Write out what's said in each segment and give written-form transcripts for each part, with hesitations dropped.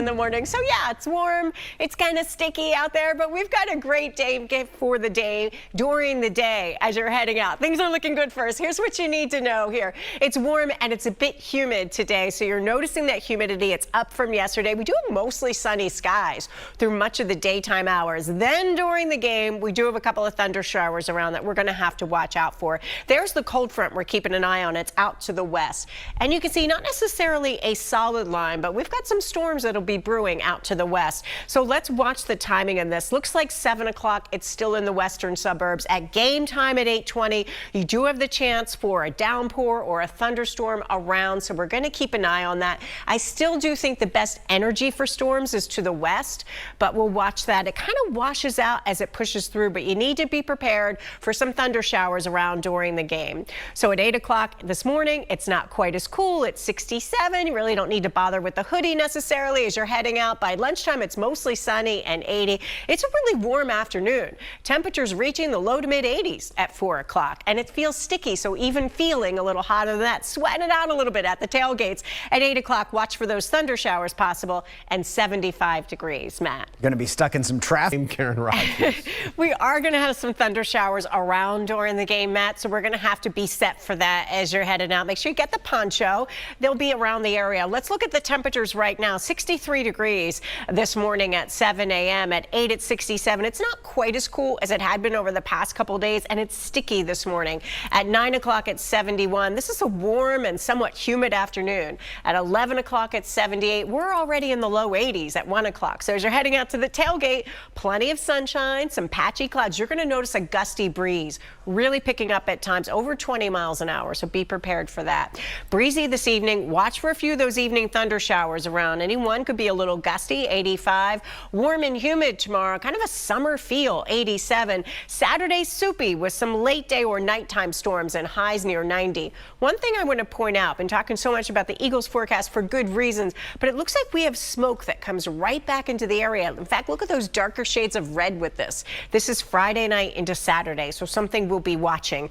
in the morning. So yeah, it's warm, it's kind of sticky out there, but we've got a great day for the day during the day as you're heading out. Things are looking good for us. Here's what you need to know here. It's warm and it's a bit humid today, so you're noticing that humidity. It's up from yesterday. We do have mostly sunny skies through much of the daytime hours. Then during the game, we do have a couple of thunder showers around that we're going to have to watch out for. There's the cold front we're keeping an eye on. It's out to the west. And you can see not necessarily a solid line, but we've got some storms that'll be brewing out to the west. So let's watch the timing of this. Looks like 7 o'clock. It's still in the western suburbs. At game time at 8:20, you do have the chance for a downpour or a thunderstorm around. So we're going to keep an eye on that. I still do think the best energy for storms is to the west, but we'll watch that. It kind of washes out as it pushes through, but you need to be prepared for some thunder showers around during the game. So at 8 o'clock this morning, it's not quite as cool. It's 67. You really don't need to bother with the hoodie necessarily as you're heading out. By lunchtime, it's mostly sunny and 80. It's a really warm afternoon. Temperatures reaching the low to mid 80s at 4 o'clock, and it feels sticky, so even feeling a little hotter than that, sweating it out a little bit at the tailgates. At 8 o'clock, watch for those thunder showers possible, and 75 degrees. Matt. Going to be stuck in some traffic. Karen Rogers. We are going to have some thunder showers around during the game, Matt, so we're going to have to be set for that as you're heading out. Make sure you get the poncho. They'll be around the area. Let's look at the temperatures right now. 63 degrees this morning at 7 a.m. At 8 at 67. It's not quite as cool as it had been over the past couple days, and it's sticky this morning. At 9 o'clock at 71. This is a warm and somewhat humid afternoon. At 11 o'clock at 78. We're already in the low 80s at 1 o'clock. So as you're heading out to the tailgate, plenty of sunshine, some patchy clouds. You're going to notice a gusty breeze really picking up at times over 20 miles an hour, so be prepared for that. Breezy this evening. Watch for a few of those evening thunder showers around. Any one could be a little gusty, 85. Warm and humid tomorrow, kind of a summer feel, 87. Saturday soupy with some late day or nighttime storms and highs near 90. One thing I want to point out, been talking so much about the Eagles forecast for good reasons, but it looks like we have smoke that comes right back into the area. In fact, look at those darker shades of red with this. This is Friday night into Saturday, so something we'll be watching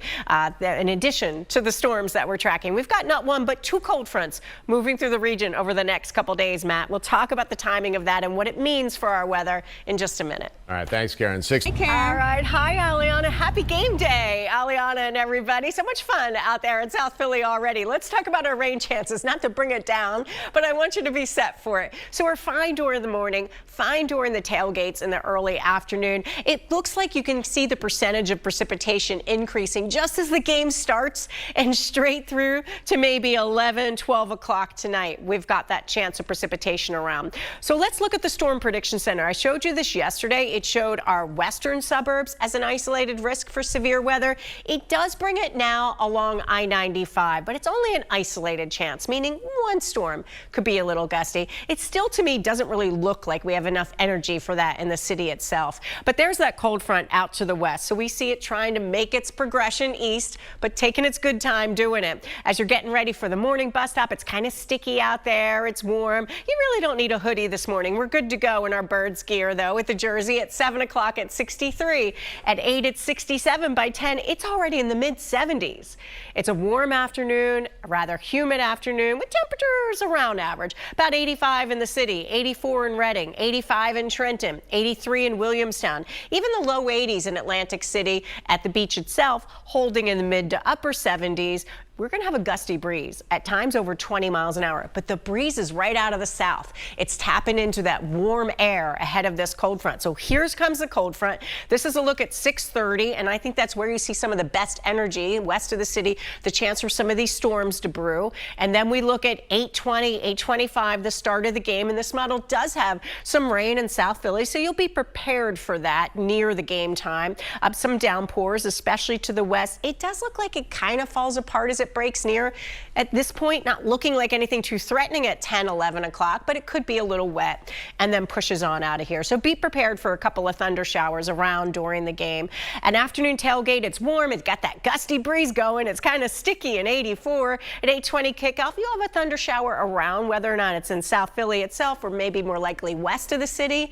in addition to the storms that we're tracking. We've got not one, but two cold fronts moving through the region over the next couple days, Matt. We'll talk about the timing of that and what it means for our weather in just a minute. All right, thanks, Karen. Hey, Karen. All right, hi, Aliana. Happy game day, Aliana and everybody. So much fun out there in South Philly already. Let's talk about our rain chances, not to bring it down, but I want you to be set for it. So we're fine during the morning, fine during the tailgates in the early afternoon. It looks like you can see the percentage of precipitation increasing just as the game starts and straight through to maybe 11, 12 o'clock tonight. We've got that chance of precipitation around. So let's look at the Storm Prediction Center. I showed you this yesterday. It showed our western suburbs as an isolated risk for severe weather. It does bring it now along I-95, but it's only an isolated chance, meaning one storm could be a little gusty. It still, to me, doesn't really look like we have enough energy for that in the city itself. But there's that cold front out to the west, so we see it trying to make its progression east, but taking its good time doing it. As you're getting ready for the morning bus stop, it's kind of sticky out there. It's warm. You really don't need a hoodie this morning. We're good to go in our Birds gear, though, with the jersey at 7 o'clock at 63. At 8 at 67. By 10, it's already in the mid-70s. It's a warm afternoon, a rather humid afternoon with temperatures around average. About 85 in the city, 84 in Reading, 85 in Trenton, 83 in Williamstown. Even the low 80s in Atlantic City at the beach itself, holding in the mid to upper 70s. We're going to have a gusty breeze, at times over 20 miles an hour, but the breeze is right out of the south. It's tapping into that warm air ahead of this cold front. So here comes the cold front. This is a look at 6:30, and I think that's where you see some of the best energy west of the city, the chance for some of these storms to brew. And then we look at 8:20, 8:25, the start of the game, and this model does have some rain in South Philly, so you'll be prepared for that near the game time. Some downpours, especially to the west. It does look like it kind of falls apart as it breaks near. At this point, not looking like anything too threatening at 10, 11 o'clock, but it could be a little wet and then pushes on out of here. So be prepared for a couple of thunder showers around during the game. An afternoon tailgate, it's warm. It's got that gusty breeze going. It's kind of sticky in 84. At 8:20 kickoff, you'll have a thunder shower around, whether or not it's in South Philly itself or maybe more likely west of the city.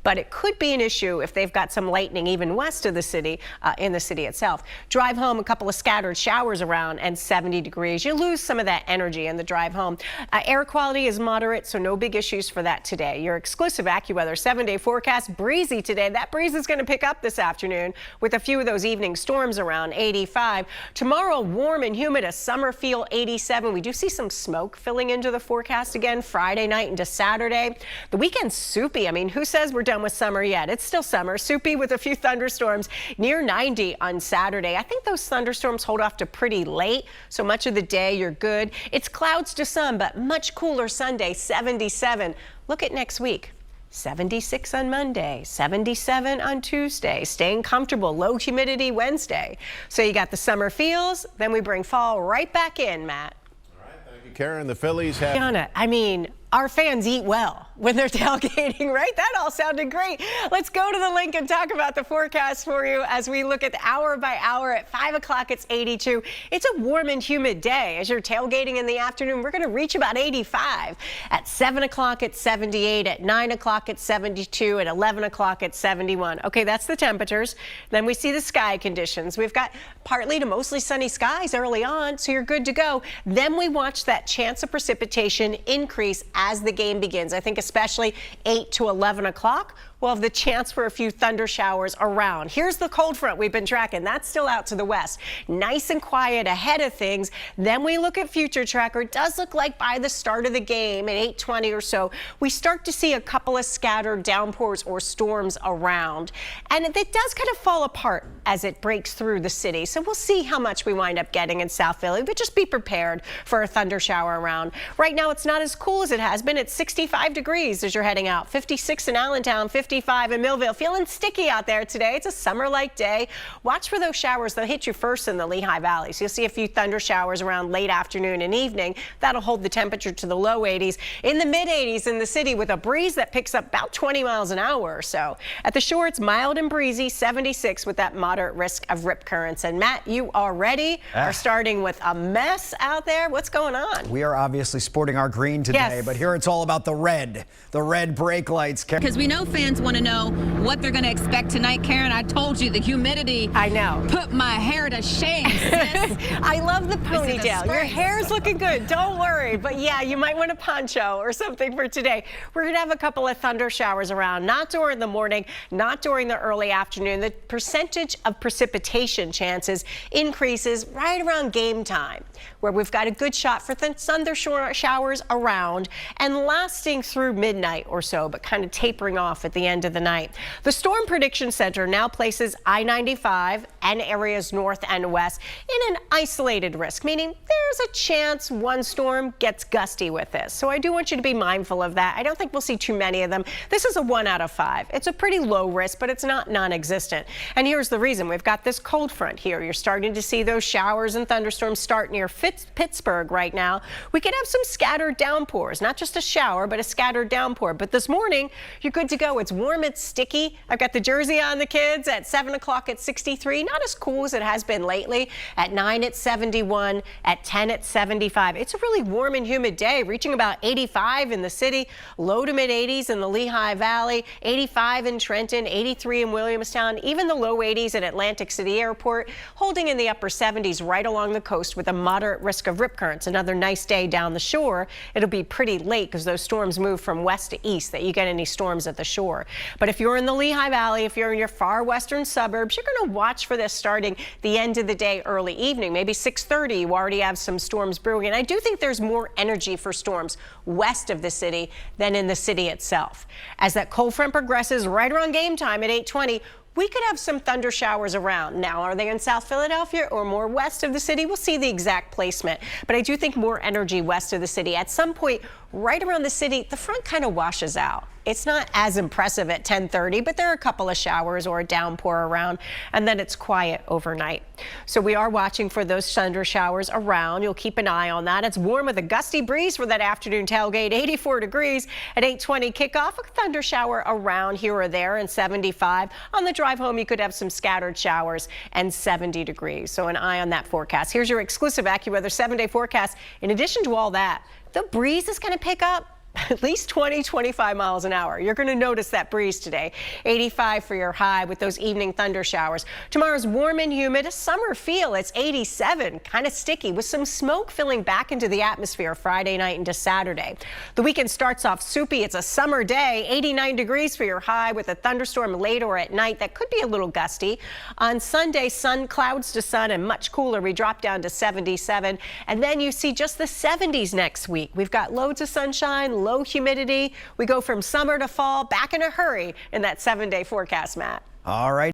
but it could be an issue if they've got some lightning even west of the city, in the city itself. Drive home, a couple of scattered showers around and 70 degrees. You lose some of that energy in the drive home. Air quality is moderate, so no big issues for that today. Your exclusive AccuWeather 7-day forecast, breezy today. That breeze is going to pick up this afternoon with a few of those evening storms around 85. Tomorrow, warm and humid, a summer feel 87. We do see some smoke filling into the forecast again Friday night into Saturday. The weekend's soupy. I mean, who says we're done with summer yet? It's still summer. Soupy with a few thunderstorms near 90 on Saturday. I think those thunderstorms hold off to pretty late, so much of the day you're good. It's clouds to sun, but much cooler Sunday, 77. Look at next week. 76 on Monday, 77 on Tuesday, staying comfortable, low humidity Wednesday. So you got the summer feels, then we bring fall right back in, Matt. All right, thank you, Karen. The Phillies have... I mean, our fans eat well when they're tailgating, right? That all sounded great. Let's go to the link and talk about the forecast for you as we look at the hour by hour. At 5 o'clock, it's 82. It's a warm and humid day. As you're tailgating in the afternoon, we're going to reach about 85. At 7 o'clock, it's 78. At 9 o'clock, it's 72. At 11 o'clock, it's 71. Okay, that's the temperatures. Then we see the sky conditions. We've got partly to mostly sunny skies early on, so you're good to go. Then we watch that chance of precipitation increase as the game begins. I think especially 8 to 11 o'clock, we'll have the chance for a few thunder showers around. Here's the cold front we've been tracking. That's still out to the west. Nice and quiet ahead of things. Then we look at future tracker. It does look like by the start of the game at 8:20 or so, we start to see a couple of scattered downpours or storms around. And it does kind of fall apart as it breaks through the city. So we'll see how much we wind up getting in South Philly, but just be prepared for a thunder shower around. Right now, it's not as cool as it has been. It's 65 degrees as you're heading out. 56 in Allentown, 55 in Millville. Feeling sticky out there today. It's a summer-like day. Watch for those showers. They'll hit you first in the Lehigh Valley. So you'll see a few thunder showers around late afternoon and evening. That'll hold the temperature to the low 80s. In the mid-80s in the city with a breeze that picks up about 20 miles an hour or so. At the shore, it's mild and breezy, 76 with that moderate risk of rip currents. And Matt, you already are starting with a mess out there. What's going on? We are obviously sporting our green today, but here it's all about the red brake lights. Because we know fans want to know what they're going to expect tonight. Karen, I told you the humidity. I know. Put my hair to shame, sis. I love the ponytail. Your hair's looking good. Don't worry. But yeah, you might want a poncho or something for today. We're going to have a couple of thunder showers around, not during the morning, not during the early afternoon. The percentage of precipitation chances increases right around game time, where we've got a good shot for thunder showers around and lasting through midnight or so, but kind of tapering off at the end of the night. The Storm Prediction Center now places I-95 and areas north and west in an isolated risk, meaning there's a chance one storm gets gusty with this. So I do want you to be mindful of that. I don't think we'll see too many of them. This is a 1 out of 5. It's a pretty low risk, but it's not non-existent. And here's the reason. We've got this cold front here. You're starting to see those showers and thunderstorms start near Pittsburgh right now. We could have some scattered downpours, not just a shower, but a scattered downpour. But this morning, you're good to go. It's warm, it's sticky. I've got the jersey on the kids. At 7 o'clock, it's 63. Not as cool as it has been lately. At 9, it's 71. At 10, it's 75. It's a really warm and humid day, reaching about 85 in the city, low to mid 80s in the Lehigh Valley, 85 in Trenton, 83 in Williamstown, even the low 80s at Atlantic City Airport, holding in the upper 70s right along the coast with a moderate risk of rip currents. Another nice day down the shore. It'll be pretty late because those storms move from west to east that you get any storms at the shore. But if you're in the Lehigh Valley, if you're in your far western suburbs, you're going to watch for this starting the end of the day, early evening, maybe 6:30. You already have some storms brewing. And I do think there's more energy for storms west of the city than in the city itself. As that cold front progresses right around game time at 8:20, we could have some thunder showers around. Now, are they in South Philadelphia or more west of the city? We'll see the exact placement. But I do think more energy west of the city. At some point, right around the city, the front kind of washes out. It's not as impressive at 10:30, but there are a couple of showers or a downpour around, and then it's quiet overnight. So we are watching for those thunder showers around. You'll keep an eye on that. It's warm with a gusty breeze for that afternoon tailgate, 84 degrees at 8:20 kickoff. A thunder shower around here or there and 75. On the drive home, you could have some scattered showers and 70 degrees. So an eye on that forecast. Here's your exclusive AccuWeather 7-day forecast. In addition to all that, the breeze is going to pick up. at least 20, 25 miles an hour. You're going to notice that breeze today. 85 for your high with those evening thunder showers. Tomorrow's warm and humid, a summer feel. It's 87, kind of sticky with some smoke filling back into the atmosphere Friday night into Saturday. The weekend starts off soupy. It's a summer day, 89 degrees for your high with a thunderstorm late or at night that could be a little gusty. On Sunday, sun, clouds to sun and much cooler. We drop down to 77, and then you see just the 70s next week. We've got loads of sunshine, low humidity. We go from summer to fall back in a hurry in that 7-day forecast, Matt. All right.